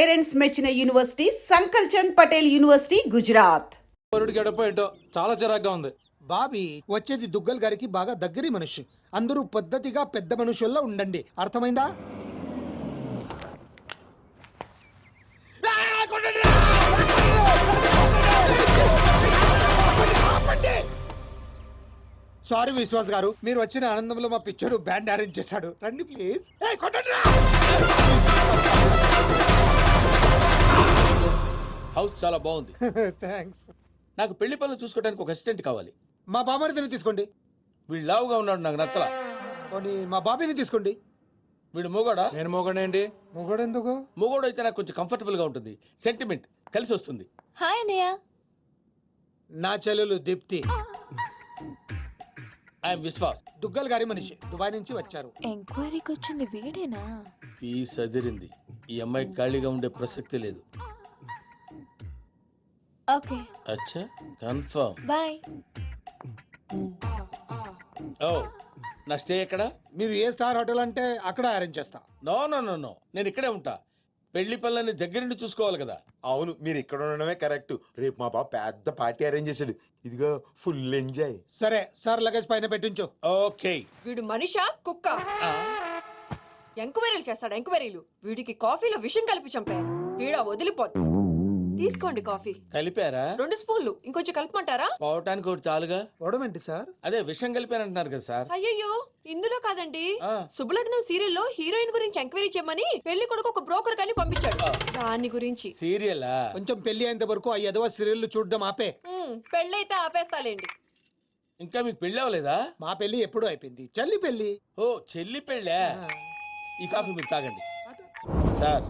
Parents మెచ్చిన university సంకల్ Chand Patel university Gujarat. ఏంటో చాలా చిరాగ్గా ఉంది. బాబీ వచ్చేది దుగ్గల్ గారికి బాగా దగ్గరి మనిషి. అందరూ పద్ధతిగా పెద్ద మనుషుల్లో ఉండండి, అర్థమైందా? సారీ విశ్వాస్ గారు, మీరు వచ్చిన ఆనందంలో మా పిక్చర్ బ్యాండ్ అరేంజ్ చేశాడు. రండి ప్లీజ్. హౌస్ చాలా బాగుంది. థ్యాంక్స్. నాకు పెళ్లి పనులు చూసుకోవడానికి ఒక అసిస్టెంట్ కావాలి. మా బామ్మడిని తీసుకోండి. వీడు లావుగా ఉన్నాడు, నాకు నచ్చలా. పోనీ మా బాబీని తీసుకోండి. వీడు మూగోడా? నేను మోగండి. మొగడు ఎందుకు? మూగోడు అయితే నాకు కొంచెం కంఫర్టబుల్ గా ఉంటుంది, సెంటిమెంట్ కలిసి వస్తుంది. హాయ్ అన్నయ్య. నా చెల్లెలు దీప్తి. ఐఎమ్ విశ్వాస్. దుగ్గల్ గారి మనిషి, దుబాయ్ నుంచి వచ్చారు. ఎంక్వైరీకి వచ్చింది వీడేనా? పీస్ అదిరింది. ఈ అమ్మాయి ఖాళీగా ఉండే ప్రసక్తి లేదు. ఓకే అచ్చా, కన్ఫర్మ్. బాయ్. ఓ, నా స్టే ఎక్కడ? మీరు ఏ స్టార్ హోటల్ అంటే అక్కడ అరేంజ్ చేస్తా. నో నో నో నో, నేను ఇక్కడే ఉంటా. పెళ్లి పనులని దగ్గరుండి చూసుకోవాలి కదా. అవును, మీరు ఇక్కడ ఉండడమే కరెక్ట్. రేపు మా బాబు పెద్ద పార్టీ అరేంజ్ చేశాడు. ఇదిగో ఫుల్ ఎంజాయ్. సరే సార్, లగేజ్ పైన పెట్టించు. ఓకే. వీడు మనిషా కుక్క? ఎంక్వైరీలు చేస్తాడు, ఎంక్వైరీలు. వీడికి కాఫీలో విషం కలిపి చంపారు. వీడ వదిలిపోద్దు. తీసుకోండి కాఫీ. కలిపారా? 2 స్పూన్లు. ఇంకొంచెం కలపమంటారా? పోవటానికి ఒకటి చాలుగా. వడమేంటి సార్? అదే విషయం కలిపారంటున్నారు కదా సార్. అయ్యయ్యో, ఇందులో కాదండి. ఆ. శుభలగ్నం సీరియల్లో హీరోయిన్ గురించి ఎంక్వైరీ చేయమని పెళ్లి కొడుకు ఒక బ్రోకర్ కానీ పంపించాడు. దాని గురించి. సీరియలా? కొంచెం పెళ్లి అయ్యేంత వరకు ఆ ఎదవ సీరియల్ చూడడం ఆపే. పెళ్ళైతే ఆపేస్తాలేండి. ఇంకా మీకు పెళ్లి అవ్వలేదా? మా పెళ్లి ఎప్పుడూ అయిపోయింది. చెల్లి పెళ్లి. ఓ, చెల్లి పెళ్ళా? ఈ కాఫీ మీరు తాగండి. సార్,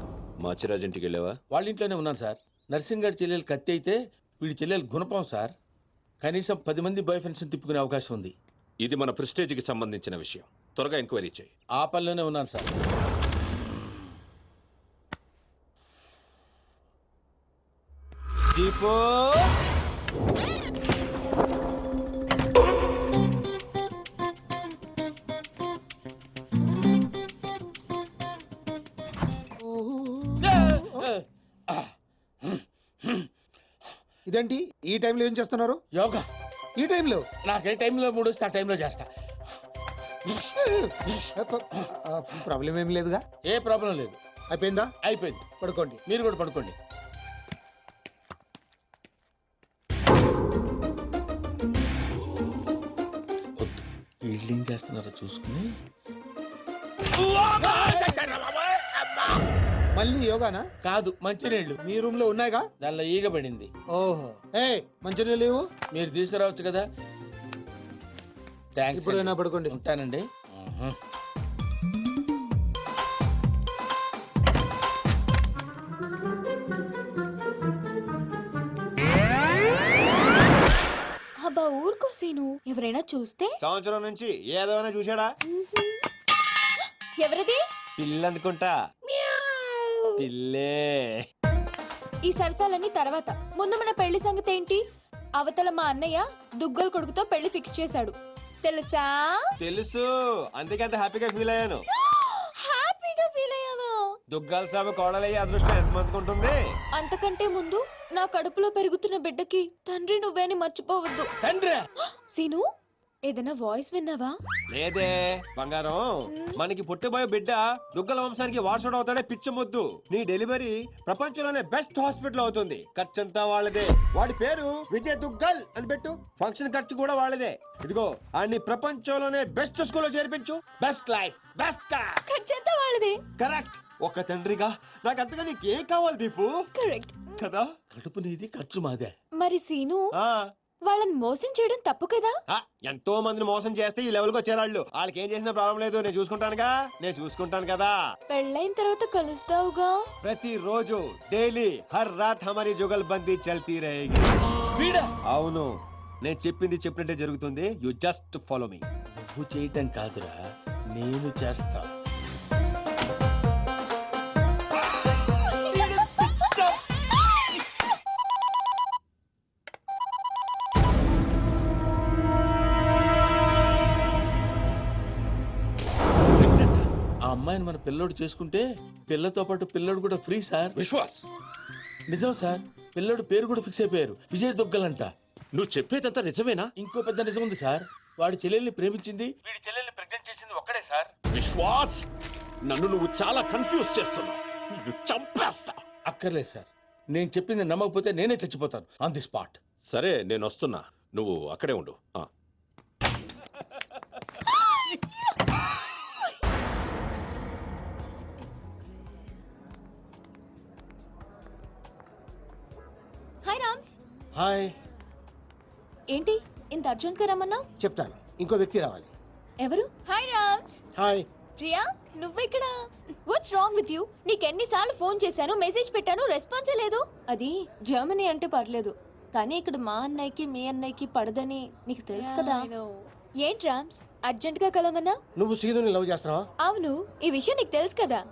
మాచిరాజ్ ఇంటికి వెళ్ళావా? వాళ్ళ ఇంట్లోనే ఉన్నాను సార్. నర్సింగ్ గారి చెల్లెలు కత్తి అయితే వీడి చెల్లెలు గుణపం సార్. కనీసం 10 మంది బాయ్ ఫ్రెండ్స్ తిప్పుకునే అవకాశం ఉంది. ఇది మన ప్రెస్టేజ్ కి సంబంధించిన విషయం. త్వరగా ఎంక్వైరీ చేయి. ఆ పనిలోనే ఉన్నాను సార్. దీపో, ఇదేంటి ఈ టైంలో ఏం చేస్తున్నారు? యోగా. ఈ టైంలో? నాకు ఏ టైంలో మూడు వస్తే ఆ టైంలో చేస్తా. ప్రాబ్లం ఏం లేదుగా? ఏ ప్రాబ్లం లేదు. అయిపోయిందా? అయిపోయింది. పడుకోండి. మీరు కూడా పడుకోండి. వద్దు, వీళ్ళు ఏం చేస్తున్నారో చూసుకుని. మళ్ళీ యోగానా? కాదు, మంచినీళ్ళు. మీ రూమ్ లో ఉన్నాయిగా? దానిలో ఈగ పడింది. ఓహో, ఏ మంచినీళ్ళు లేవు? మీరు తీసుకురావచ్చు కదా. థ్యాంక్స్. ఇప్పుడైనా పడుకోండి. ఉంటానండి. అబ్బా ఊరుకో సీను, ఎవరైనా చూస్తే? సంవత్సరం నుంచి ఏదైనా చూశాడా? ఎవరిది? పిల్లి అనుకుంటా. పిల్లే. ఈ సరసాలన్నీ తర్వాత. ముందు మన పెళ్లి సంగతి ఏంటి? అవతల మా అన్నయ్య దుగ్గల్ కొడుకుతో పెళ్లి ఫిక్స్ చేశాడు, తెలుసా? తెలుసు, అందుకే అంత హ్యాపీగా ఫీల్ అయ్యాను. హ్యాపీగా ఫీల్ అయ్యాను. దుగ్గాల సాబు కోడలయ్యే అదృష్టం ఎంతమందికి ఉంటుంది? అంతకంటే ముందు నా కడుపులో పెరుగుతున్న బిడ్డకి తండ్రి నువ్వేని మర్చిపోవద్దు. తండ్రి? సీను, ఏదైనా వాయిస్ విన్నావా? లేదే బంగారం, మనకి పుట్టబోయే బిడ్డ దుగ్గల వంశానికి వారసుడు అవుతాడే పిచ్చి మొద్దు. నీ డెలివరీ ప్రపంచంలోనే బెస్ట్ హాస్పిటల్ అవుతుంది. ఖర్చంతా వాళ్ళదే. వాడి పేరు విజయ్ దుగ్గల్ అని పెట్టు. ఫంక్షన్ ఖర్చు కూడా వాళ్ళదే. ఇదిగో, అన్ని ప్రపంచంలోనే బెస్ట్ స్కూల్లో చేర్పించు. Best life, best class. ఖర్చంతా వాళ్ళదే. కరెక్ట్. ఒక తండ్రిగా నాకు అంతగా నీకేం కావాలి దీపు? కరెక్ట్ కదా. కడుపు నీది, ఖర్చు మాదే. మరి సీను, ఆ వాళ్ళని మోసం చేయడం తప్పు కదా? ఎంతో మందిని మోసం చేస్తే ఈ లెవెల్కి వచ్చారాళ్ళు. వాళ్ళకి ఏం చేసిన ప్రాబ్లం లేదు, నేను చూసుకుంటానుగా. నేను చూసుకుంటాను కదా. పెళ్ళైన తర్వాత కలుస్తావుగా? ప్రతిరోజు డైలీ హర్ రాత్ హమారీ జుగల్బందీ చల్తీ రహేగి. వీడా? అవును, నేను చెప్పింది చెప్పినట్టే జరుగుతుంది. You just follow me. నువ్వు చేయటం కాదురా, నేను చేస్తా. అమ్మాయిని మన పిల్లోడు చేసుకుంటే పిల్లతో పాటు పిల్లోడు కూడా ఫ్రీ సార్. విశ్వాస్, నిజం సార్, పిల్లోడు పేరు కూడా ఫిక్స్ అయిపోయారు, విజయ్ దుగ్గలంట. నువ్వు చెప్పేదంతా నిజమేనా? ఇంకో పెద్ద నిజం ఉంది సార్, వాడి చెల్లెల్ని ప్రేమించింది, వీడి చెల్లెల్ని ప్రెగ్నెంట్ చేసింది ఒక్కడే సార్. విశ్వాస్, నన్ను నువ్వు చాలా కన్ఫ్యూజ్ చేస్తున్నావు. నువ్వు చంపేస్తా. అక్కర్లేదు సార్, నేను చెప్పింది నమ్మకపోతే నేనే చచ్చిపోతాను ఆన్ ది స్పాట్. సరే, నేను వస్తున్నా, నువ్వు అక్కడే ఉండు. హాయ్ రామ్స్. హాయ్. ఏంటి ఇంత అర్జెంట్ గా రమ్మన్నా? చెప్తాను, ఇంకో వ్యక్తి రావాలి. ఎవరు? హాయ్ రామ్స్. హాయ్. ప్రియా, నువ్వు ఇక్కడ? What's wrong with you? నీకెన్నిసార్లు ఫోన్ చేశాను, మెసేజ్ పెట్టాను, రెస్పాన్సే లేదు. అది జర్మనీ అంటే పర్లేదు, కానీ ఇక్కడ మా అన్నయ్యకి మీ అన్నయ్యకి పడదని నీకు తెలుసు కదా. ఏంటి రామ్స్, అర్జెంట్ గా కలవమన్నా? నువ్వు సీనుని లవ్ చేస్తున్నావా? అవును, ఈ విషయం నీకు తెలుసు కదా.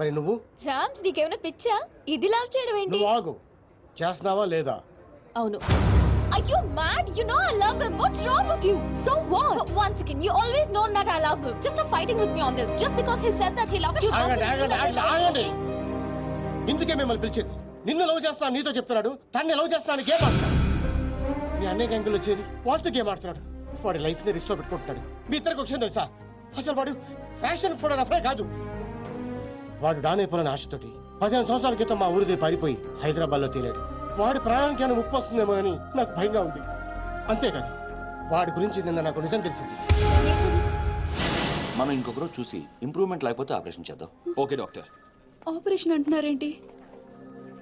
మరి నువ్వు? రామ్స్, నీకేమైనా పిచ్చా? ఇది లవ్ చేయడం ఏంటి? నువ్వు ఆగు, చేస్తున్నావా లేదా? అవును. Are you mad? You know I love him. What's wrong with you? So what? But once again, you always known that I love him. Just stop fighting with me on this. Just because he said that he loves you doesn't mean that he loves me. ఇందుకే మిమ్మల్ని పిలిచింది. నిన్ను love చేస్తాను నీతో చెప్తున్నాడు, తన్ని love చేస్తాను game ఆడుతున్నాడు. మీ అన్నయ్య గంగులు వచ్చేది వాటితో గేమ్ ఆడుతున్నాడు. వాడి లైఫ్ ని రిస్క్ లో పెట్టుకుంటున్నాడు. మీ ఇద్దరికి వచ్చింది తెలుసా? అసలు వాడు ఫ్యాషన్ ఫోటోగ్రాఫరే కాదు. వాడు డానైపోయిన ఆశతోటి 15 సంవత్సరాల క్రితం మా ఊరిదే పారిపోయి హైదరాబాద్ లో తేలాడు. వాడి ప్రాణానికి ఏమైనా ముప్పు వస్తుందేమోనని నాకు భయంగా ఉంది. అంతేకాదు, వాడి గురించి నిన్న నాకు నిజం తెలిసింది. మనం ఇంకొకరు చూసి ఇంప్రూవ్మెంట్ లేకపోతే ఆపరేషన్ చేద్దాం. Okay doctor. ఆపరేషన్ అంటున్నారేంటి?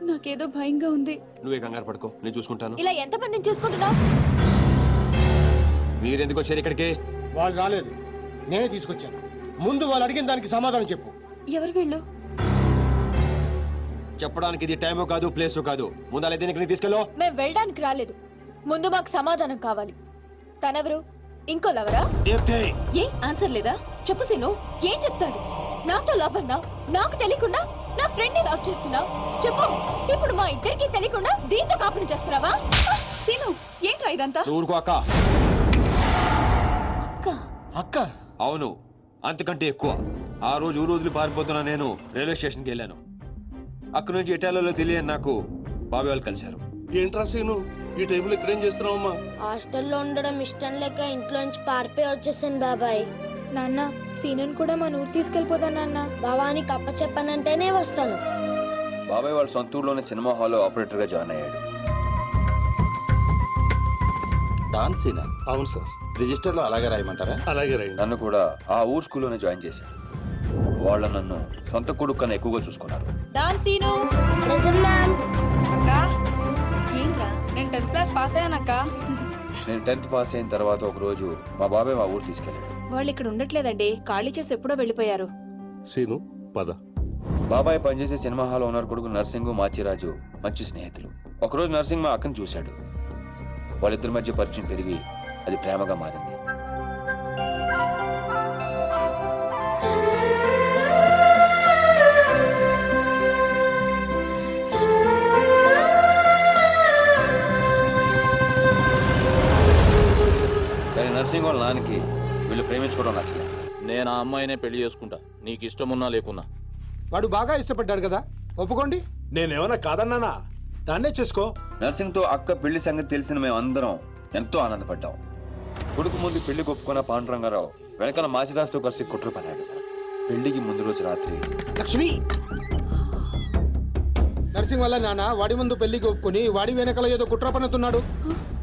నాకేదో భయంగా ఉంది. నువ్వే కంగారు పడుకో, నేను చూసుకుంటాను. ఇలా ఎంతమందిని చూసుకుంటున్నావు? మీరెందుకు వచ్చారు ఇక్కడికి? వాళ్ళు రాలేదు, నేనే తీసుకొచ్చాను. ముందు వాళ్ళు అడిగిన దానికి సమాధానం చెప్పు. ఎవరు వీళ్ళు? చెప్పడానికి ఇది టైమో కాదు, ప్లేసో కాదు. ముందు అలా దీనికి తీసుకెళ్ళో. మేము వెళ్ళడానికి రాలేదు, ముందు మాకు సమాధానం కావాలి. తనెవరు? ఇంకో లవరా? ఏ ఆన్సర్ లేదా? చెప్పు సీను, ఏం చెప్తాడు? నాతో లవ్ అన్నా, నాకు తెలియకుండా నా ఫ్రెండ్ ని లవ్ చేస్తున్నావు. చెప్పు, ఇప్పుడు మా ఇద్దరికి తెలియకుండా దీంతో కాపుని చేస్తున్నావా? సీను, ఏంట్రా ఇదంతా? ఊరుకో అక్క. అక్క? అక్క? అవును, అంతకంటే ఎక్కువ. ఆ రోజు ఊరు వదిలి పారిపోతున్నా నేను రైల్వే స్టేషన్కి వెళ్ళాను. అక్కడి నుంచి ఇటాలియాలో తెలియని నాకు బాబాయ్ వాళ్ళు కలిశారు. ఏంట్రా సీను, ఈ టైంలో ఇక్కడేం చేస్తున్నావమ్మా? హాస్టల్లో ఉండడం ఇష్టం లేక ఇంట్లోంచి పారిపోయి వచ్చేసాను బాబాయ్. నాన్న, సీనుని కూడా మన ఊరు తీసుకెళ్ళిపోతా నాన్న. బాబానికి అప్ప చెప్పనంటేనే వస్తాను. బాబాయ్ వాళ్ళ సొంత ఊర్లోనే సినిమా హాల్లో ఆపరేటర్ గా జాయిన్ అయ్యాడు. డాన్సీనా? అవును సార్. రిజిస్టర్ లో అలాగే రాయమంటారా? అలాగే రండి. నన్ను కూడా ఆ ఊరు స్కూల్లోనే జాయిన్ చేశాను. వాళ్ళ నన్ను సొంత కొడుకు కన్నా ఎక్కువగా చూసుకున్నారు. Dance scene. Present ma'am. అక్క, ఏంట్రా? నేను 10th క్లాస్ పాస్ అయ్యానక్క. నేను 10th పాస్ అయిన తర్వాత ఒక రోజు మా బాబాయ్ మా ఊరు తీసుకెళ్ళాడు. వాళ్ళు ఇక్కడ ఉండట్లేదండి, ఖాళీ చేసి ఎప్పుడో వెళ్ళిపోయారు. సీను, పద. బాబాయ్ పనిచేసే సినిమా హాల్ ఓనర్ కొడుకు నర్సింగ్, మాచిరాజు మంచి స్నేహితులు. ఒకరోజు నర్సింగ్ మా అక్కను చూశాడు. వాళ్ళిద్దరి మధ్య పరిచయం పెరిగి అది ప్రేమగా మారింది. కానీ నర్సింగ్ వాళ్ళ నాన్నకి వీళ్ళు ప్రేమించుకోవడం నచ్చలేదు. నేను ఆ అమ్మాయినే పెళ్లి చేసుకుంటా, నీకు ఇష్టం ఉన్నా లేకున్నా. వాడు బాగా ఇష్టపడ్డాడు కదా, ఒప్పుకోండి. నేనేమన్నా కాదన్నానా? దాన్నే చేసుకో. నర్సింగ్ తో అక్క పెళ్లి సంగతి తెలిసిన మేము అందరం ఎంతో ఆనందపడ్డాం. కొడుకు ముందు పెళ్లి ఒప్పుకున్న పాండురంగారావు వెనకాల మాచిరాజుతో కలిసి కుట్ర పన్నాడు. పెళ్లికి ముందు రోజు రాత్రి లక్ష్మి, నర్సింగ్ వల్ల నాన్న వాడి ముందు పెళ్లికి ఒప్పుకొని వాడి వెనకాల ఏదో కుట్ర పన్నుతున్నాడు.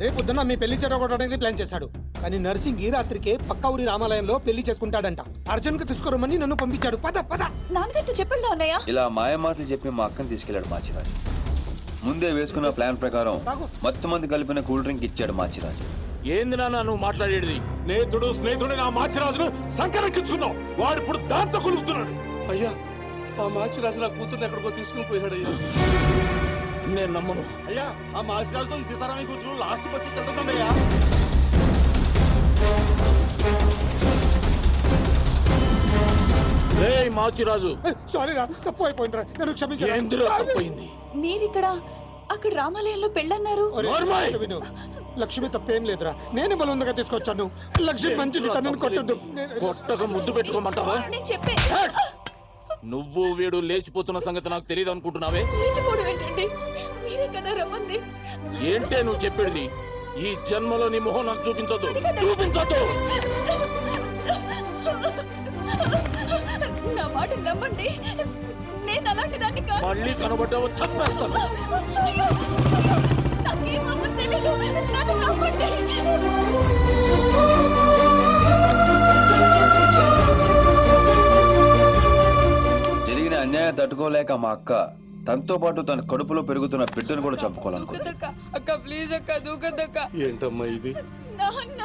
రేపు పొద్దున్న మీ పెళ్లి చెడగొట్టడానికి ప్లాన్ చేశాడు. కానీ నర్సింగ్ ఈ రాత్రికే పక్క ఊరి రామాలయంలో పెళ్లి చేసుకుంటాడంట. అర్జెంట్ గా తీసుకురమ్మని నన్ను పంపించాడు. పద పద. నాన్నగారితో చెప్పండి అన్నయ్య. ఇలా మాయమాటలు చెప్పి మా అక్కని తీసుకెళ్లాడు మాచిరాజు. ముందే వేసుకున్న ప్లాన్ ప్రకారం మొత్తం మంది కలిపిన కూల్ డ్రింక్ ఇచ్చాడు మాచిరాజు. ఏంది నాన్న నువ్వు మాట్లాడేది? స్నేహితుడు నా మాచిరాజును సంకరెక్కించుకున్నావు. వాడు ఇప్పుడు దాంతో కొలుగుతున్నాడు. అయ్యా, ఆ మాచిరాజు నా కూతుర్ని ఎక్కడికో తీసుకుని పోయాడు. అయ్యా, నేను నమ్మను. అయ్యా, ఆ మాచిరాజుతో ఈ సీతారామయ్య కూతురు లాస్ట్ బస్సు వెళ్తుందయ్యా. రేయ్ మాచిరాజు, సారీ రా, తప్పు అయిపోయింది రా, నన్ను క్షమించు. ఎందులో తప్పయింది? మీరిక్కడ, అక్కడ రామాలయంలో పెళ్ళన్నారు. విను, లక్ష్మి తప్పేం లేదురా, నేనే బలవంతంగా తీసుకొచ్చాను. లక్ష్మి మంచిది, తనని కొట్టద్దు. కొట్టక ముద్దు పెట్టుకోమంటావా? నేను చెప్పే నువ్వు వీడు లేచిపోతున్న సంగతి నాకు తెలియదు అనుకుంటున్నావే? లేచిపోవడం ఏంటండి? మీరే కదా రమ్మంది. ఏంటే నువ్వు చెప్పేది? ఈ జన్మలో నీ మొహం నాకు చూపించొద్దు, చూపించొద్దు. నా మాట నమ్మండి, నేను అలాంటి దాన్ని కాదు. మళ్ళీ కనబడ్డావు చంపేస్తాను. అయ్యో, నాకేమో తెలీదు, నన్ను నమ్మండి. జరిగిన అన్యాయం తట్టుకోలేక మా అక్క తనతో పాటు తన కడుపులో పెరుగుతున్న బిడ్డను కూడా చంపుకోవాలనుకుంది. అక్క ప్లీజ్ అక్క దూకద్దక్క. ఏంటమ్మా ఇది? నాన్న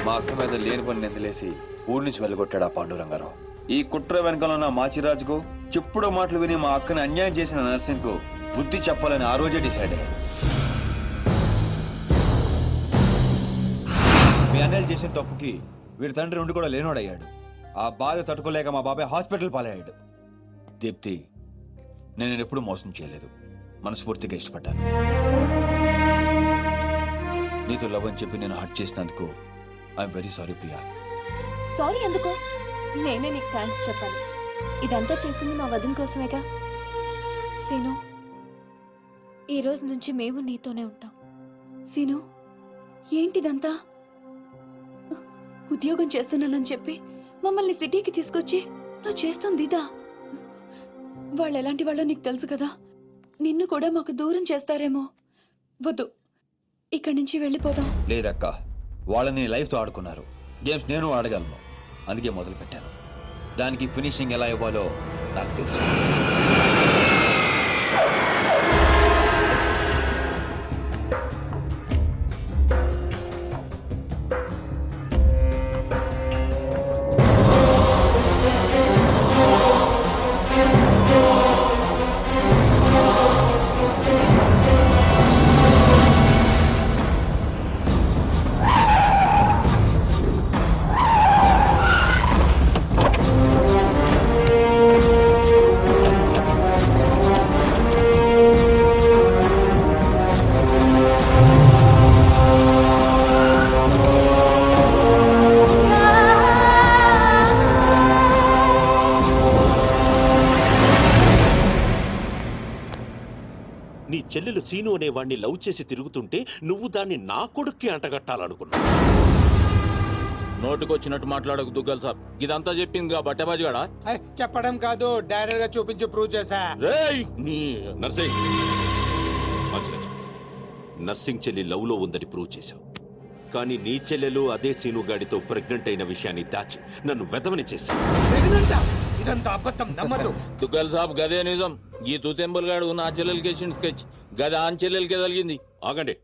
మా అక్క మీద లేని పని నిందలేసి ఊరి నుంచి వెళ్ళగొట్టాడు ఆ పాండురంగారావు. ఈ కుట్ర వెనకాల ఉన్న మాచిరాజుకు చెప్పుడు మాటలు విని మా అక్కని అన్యాయం చేసిన నర్సింగ్ కు బుద్ధి చెప్పాలని ఆ రోజే డిసైడ్ అయ్యాడు. మీ అన్నయ్యలు చేసిన తప్పుకి వీడి తండ్రి ఉండి కూడా లేనోడయ్యాడు. ఆ బాధ తట్టుకోలేక మా బాబాయ్ హాస్పిటల్ పాలయ్యాడు. దీప్తి, నేను ఎప్పుడూ మోసం చేయలేదు, మనస్ఫూర్తిగా ఇష్టపడ్డాను. నీతో లవ్ అని చెప్పి నేను హర్ట్ చేసినందుకు I'm very sorry Priya. Sorry ఎందుకు? నేనే నీకు థ్యాంక్స్ చెప్పాలి. ఇదంతా చేసింది మా వదిన కోసమేగా. సీను, ఈ రోజు నుంచి మేము నీతోనే ఉంటాం. సీను, ఏంటిదంతా? ఉద్యోగం చేస్తున్నానని చెప్పి మమ్మల్ని సిటీకి తీసుకొచ్చి నువ్వు చేస్తుంది ఇదా? వాళ్ళు ఎలాంటి వాళ్ళో నీకు తెలుసు కదా. నిన్ను కూడా మాకు దూరం చేస్తారేమో. వద్దు, ఇక్కడి నుంచి వెళ్ళిపోదాం. లేదక్క, వాళ్ళని లైఫ్తో ఆడుకున్నారు. గేమ్స్ నేను ఆడగలను, అందుకే మొదలు పెట్టాను. దానికి ఫినిషింగ్ ఎలా ఇవ్వాలో నాకు తెలుసు. నీ చెల్లెలు సీను అనే వాణ్ణి లవ్ చేసి తిరుగుతుంటే నువ్వు దాన్ని నా కొడుక్కి అంటగట్టాలనుకున్నా. నోటుకొచ్చినట్టు మాట్లాడకు దుగ్గల్ సాబ్. ఇదంతా చెప్పింది బట్టబాజిగాడా? చెప్పడం కాదు, డైరెక్ట్ గా చూపించి ప్రూవ్ చేశా. రేయ్ నీ నర్సింగ్, నర్సింగ్ చెల్లి లవ్ లో ఉందని ప్రూవ్ చేశావు. కానీ నీ చెల్లెలు అదే సీను గాడితో ప్రెగ్నెంట్ అయిన విషయాన్ని దాచి నన్ను వెదవని చేశావు. ఇదంతా అబద్ధం, నమ్మదు. దుగ్గల్ సాబ్ గదే నిజం. ఈ తూతెంబుల్ గాడు నా చెల్లెలకి వేసిన స్కెచ్ గది ఆన్ చెల్లెలకే తగిలింది. ఆగండి,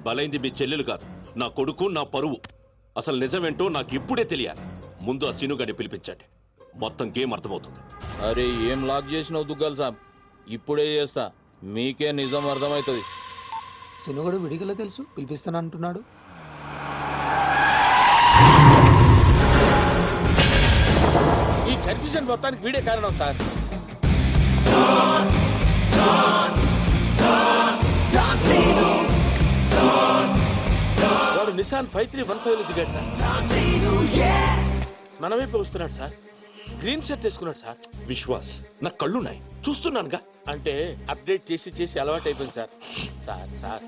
బలైంది మీ చెల్లెలు కాదు, నా కొడుకు, నా పరువు. అసలు నిజమేంటో నాకు ఇప్పుడే తెలియాలి. ముందు ఆ సీను గాడిని పిలిపించండి, మొత్తం గేమ్ అర్థమవుతుంది. అరే ఏం లాక్ చేసినావు దుగ్గల్ సాబ్? ఇప్పుడే చేస్తా, మీకే నిజం అర్థమవుతుంది. సినుగడు విడిగల తెలుసు, పిలిపిస్తాను అంటున్నాడు. ఈ కన్ఫ్యూజన్ మొత్తానికి వీడే కారణం సార్. వాడు నిసాన్ 5315 లో దిగాడు సార్. మన వైపు వస్తున్నాడు సార్. గ్రీన్ షర్ట్ వేసుకున్నాడు సార్. విశ్వాస్, నా కళ్ళున్నాయి, చూస్తున్నానుగా. అంటే అప్డేట్ చేసి చేసి అలవాటు అయిపోయింది సార్. సార్ సార్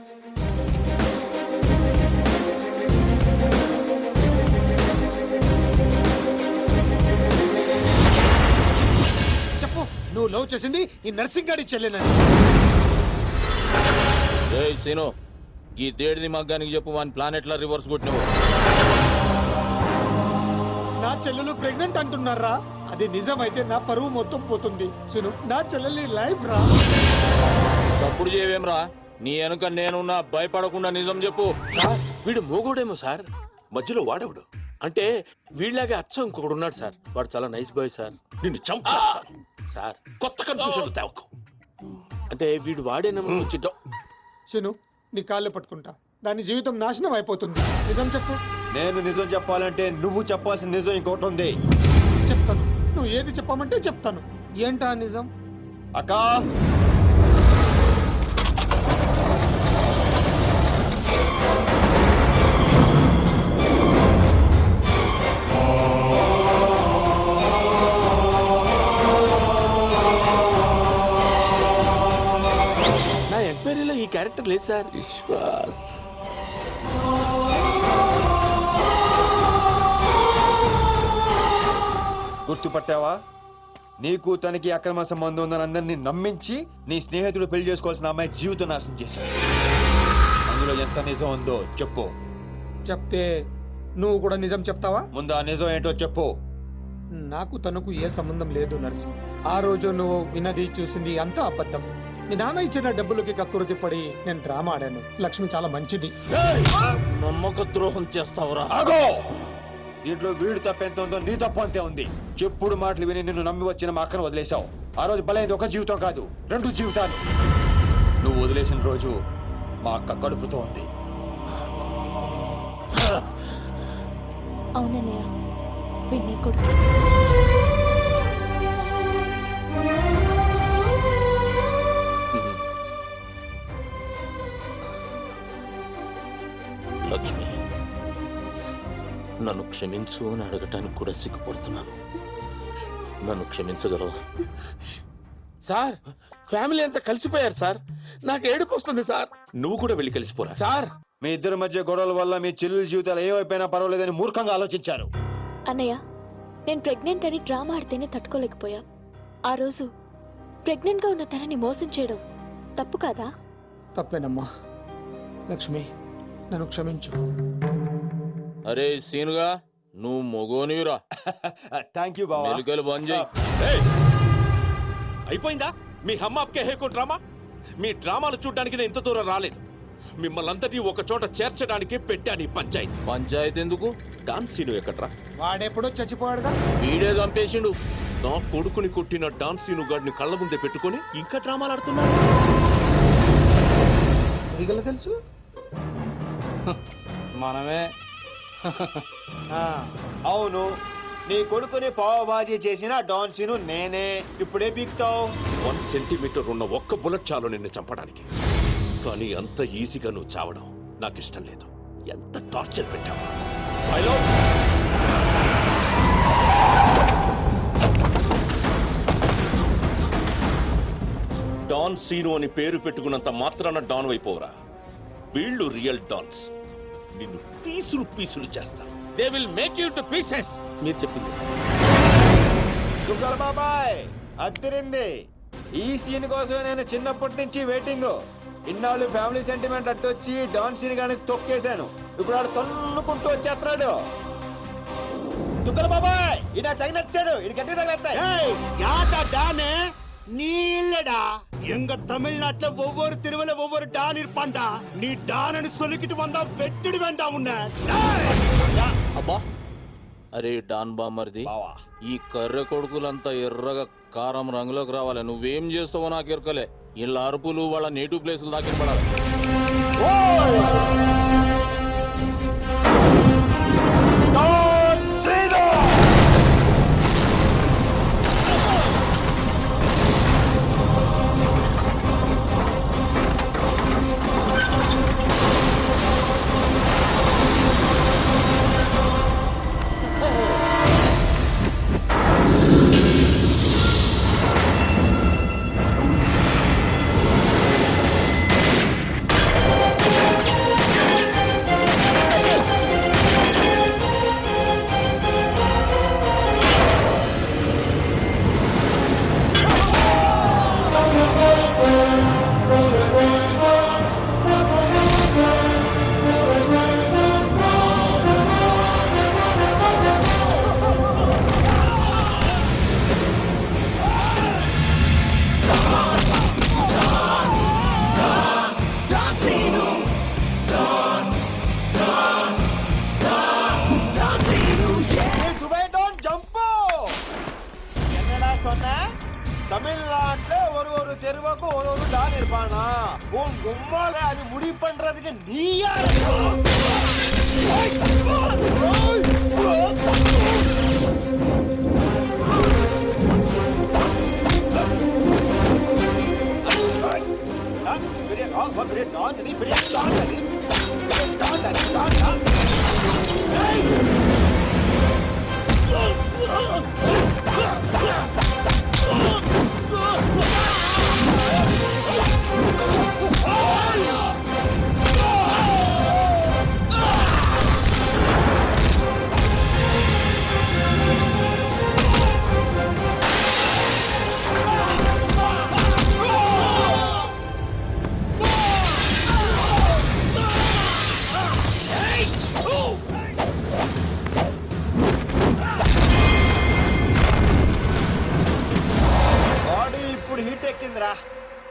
చెప్పు, నువ్వు లవ్ చేసింది ఈ నర్సింగ్ గాడి చెల్లెనని. రేయ్ సీను, ఈ తేడిది మగ్గానికి చెప్పు, వాని ప్లాన్ ఎట్లా రివర్స్ కొట్టినావు? నా చెల్లెలు ప్రెగ్నెంట్ అంటున్నారా? అది నిజమైతే నా పరువు మొత్తం పోతుంది. సును, నా చెల్లెలి లైఫ్ రా. తప్పుడు చేయవేమ్రా? నీ వెనుక నేనున్నా, భయపడకుండా నిజం చెప్పు. సార్ వీడు మోగోడేమో సార్, మధ్యలో వాడేవాడు. అంటే వీళ్ళలాగే అచ్చం ఇంకొకడు ఉన్నాడు సార్. వాడు చాలా నైస్ బాయ్ సార్. నిన్ను చంపేస్తాను. సార్ కొత్త కన్ఫ్యూజన్ తేవకు. అంటే వీడు వాడేనేమో కొంచెం సును, నీ కాళ్ళు పట్టుకుంటా, దాని జీవితం నాశనం అయిపోతుంది. నిజం చెప్పు. నేను నిజం చెప్పాలంటే నువ్వు చెప్పాల్సిన నిజం ఇంకోటి ఉంది. చెప్తాను, నువ్వు ఏది చెప్పమంటే చెప్తాను. ఏంటా నిజం? అక్కా, మాత్రం లేదు సార్. విశ్వాస్ గుర్తుపట్టావా? నీకు తనకి అక్రమ సంబంధం ఉందని అందరినీ నమ్మించి నీ స్నేహితుడు పెళ్లి చేసుకోవాల్సిన అమ్మాయి జీవితం నాశనం చేశాడు. అందులో ఎంత నిజం ఉందో చెప్పు. చెప్తే నువ్వు కూడా నిజం చెప్తావా? ముందు ఆ నిజం ఏంటో చెప్పు. నాకు తనకు ఏ సంబంధం లేదు నర్సు. ఆ రోజు నువ్వు విన్నది చూసింది అంతా అబద్ధం. మీ నాన్న ఇచ్చిన డబ్బులకి కక్కురుతి పడి నేను డ్రామా ఆడాను. లక్ష్మి చాలా మంచిది. నమ్మక ద్రోహం చేస్తావురా? ఆగో! దీంట్లో వీడు తప్పెంత ఉందో నీ తప్పు అంతే ఉంది. చెప్పుడు మాటలు విని నిన్ను నమ్మి వచ్చిన మా అక్కను వదిలేశావు. ఆ రోజు బలైంది ఒక జీవితం కాదు, 2 జీవితాలు. నువ్వు వదిలేసిన రోజు మా అక్క కడుపుతో ఉంది. అవునన్నయ్య, వీడిని కూడా. లక్ష్మి, నన్ను క్షమించు అని అడగటానికి కూడా సిగ్గుపడుతున్నాను. నన్ను క్షమించగలవా? సార్, ఫ్యామిలీ అంతా కలిసిపోయారు సార్. నాకు ఏడుపు వస్తుంది సార్. నువ్వు కూడా వెళ్ళి కలిసిపోరా. సార్, మీ ఇద్దరి మధ్య గొడవల వల్ల మీ చెల్లెల జీవితాలు ఏమైపోయినా పర్వాలేదని మూర్ఖంగా ఆలోచించారు. అన్నయ్య, నేను ప్రెగ్నెంట్ అని డ్రామా ఆడితేనే తట్టుకోలేకపోయా. ఆ రోజు ప్రెగ్నెంట్ గా ఉన్న తనని మోసం చేయడం తప్పు కాదా? తప్పేనమ్మా. లక్ష్మి, నన్ను క్షమించు. అరే సీనుగా, నువ్వు మొగోనివిరా. థ్యాంక్ యూ బావా. మెలికలు బంద్ చేయి. ఏయ్! అయిపోయిందా మీ హమ్మాప్కే హేకో డ్రామా? మీ డ్రామాలు చూడడానికి నేను ఇంత దూరం రాలేదు. మిమ్మల్ని అందరినీ ఒక చోట చేర్చడానికి పెట్టాను ఈ పంచాయతీ. పంచాయతీ ఎందుకు? డాన్ సీను ఎక్కడ్రా? వాడెప్పుడో చచ్చిపోయాడుగా. వీడే చంపేసిండు. నా కొడుకుని కొట్టిన డాన్ సీను గాడిని కళ్ళ ముందే పెట్టుకొని ఇంకా డ్రామాలు ఆడుతున్నాడు. మిగల తెలుసు మనమే. అవును, నీ కొడుకుని పావబాజీ చేసిన డాన్ సీను నేనే. ఇప్పుడే పీక్తావు. 1 సెంటీమీటర్ ఉన్న ఒక్క బుల్లెట్ చాలు నిన్ను చంపడానికి. కానీ అంత ఈజీగా నువ్వు చావడం నాకు ఇష్టం లేదు. ఎంత టార్చర్ పెట్టావు. డాన్ సీను అని పేరు పెట్టుకున్నంత మాత్రాన డాన్ అయిపోవరా? వీళ్ళు రియల్ డాన్స్. నిన్ను పీసులు పీసులు చేస్తారు. They will make you to pieces. మీరు చెప్పింది దుగ్గల బాబాయ్, అద్దరింది. ఈ సీన్ కోసమే నేను చిన్నప్పటి నుంచి వెయిటింగ్. ఇన్నాళ్ళు ఫ్యామిలీ సెంటిమెంట్ అట్టొచ్చి డాన్ సీన్ గాని తొక్కేశాను. ఇప్పుడు ఆడు తన్నుకుంటూ వచ్చేస్తున్నాడు. దుగ్గల బాబాయ్, ఇడా తగినచ్చాడు. ఇది గట్టి తగిలేస్తాయి. நீ இல்லடா, எங்க தமிழ்நாட்டுல ஒவ்வொரு திருவிழா ஒவ்வொரு டான் இருப்பான்டா. நீ டான்னு சொல்லிக்கிட்டு வந்தா வெட்டிடு வேண்டாம் உன்னை. అబ్బా, అరే డాన్ బామర్ది, ఈ కర్రె కొడుకులంతా ఎర్రగా కారం రంగులోకి రావాలి. నువ్వేం చేస్తావో నాకు ఎరకలే. వీళ్ళ అరుపులు వాళ్ళ నేటివ్ ప్లేసులు దాకా పడాలి. தமிழ்நாட்டுல ஒரு தெருவுக்கு ஒரு டான் இருப்பானா? உன் கும்மால அது முடி பண்றதுக்கு நீ யாரு? பெரிய டான் நீ, பெரிய டான் நீ.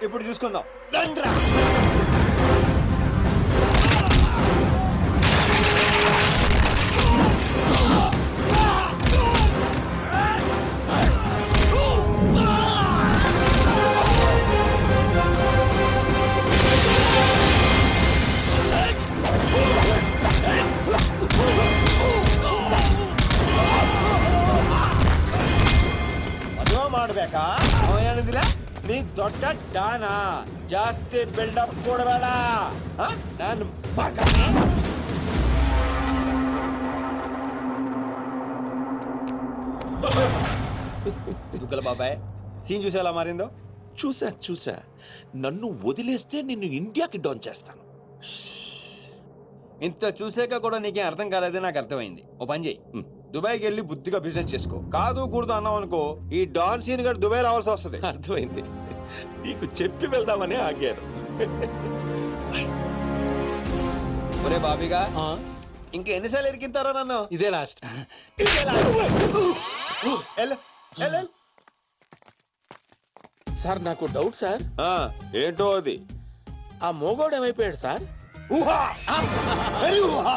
ఇప్పుడు చూసుకుందాం రండ్రా. ಮದುವೆ ಮಾಡ್ಬೇಕಾ ಅವ ಹೇಳಿದಿಲ್ಲ ನೀ ದೊಡ್ಡ ಡಾನ ಜಾಸ್ತಿ ಬಿಲ್ಡಪ್ ಕೊಡಬೇಡ ನಾನು దుగ్గల బాబాయ్ సీన్ చూసి ఎలా మారిందో. చూసా నన్ను వదిలేస్తే నిన్ను ఇండియాకి డౌన్ చేస్తాను. ఇంత చూసాక కూడా నీకేం అర్థం కాలేదని నాకు అర్థమైంది. ఓ పని చేయి, దుబాయ్కి వెళ్ళి బుద్ధిగా బిజినెస్ చేసుకో. కాదు కూడదు అన్నావు అనుకో, ఈ డాన్ సీన్ గడు దుబాయ్ రావాల్సి వస్తుంది. అర్థమైంది. నీకు చెప్పి వెళ్దామని ఆగారు. ఒరే బాబీగా, ఇంకా ఎన్నిసార్లు ఎరికింతారో నన్ను? ఇదే లాస్ట్. సార్ నాకు డౌట్ సార్. ఏంటో అది. ఆ మోగోడు ఏమైపోయాడు సార్? ఊహా! వెరీ ఊహా!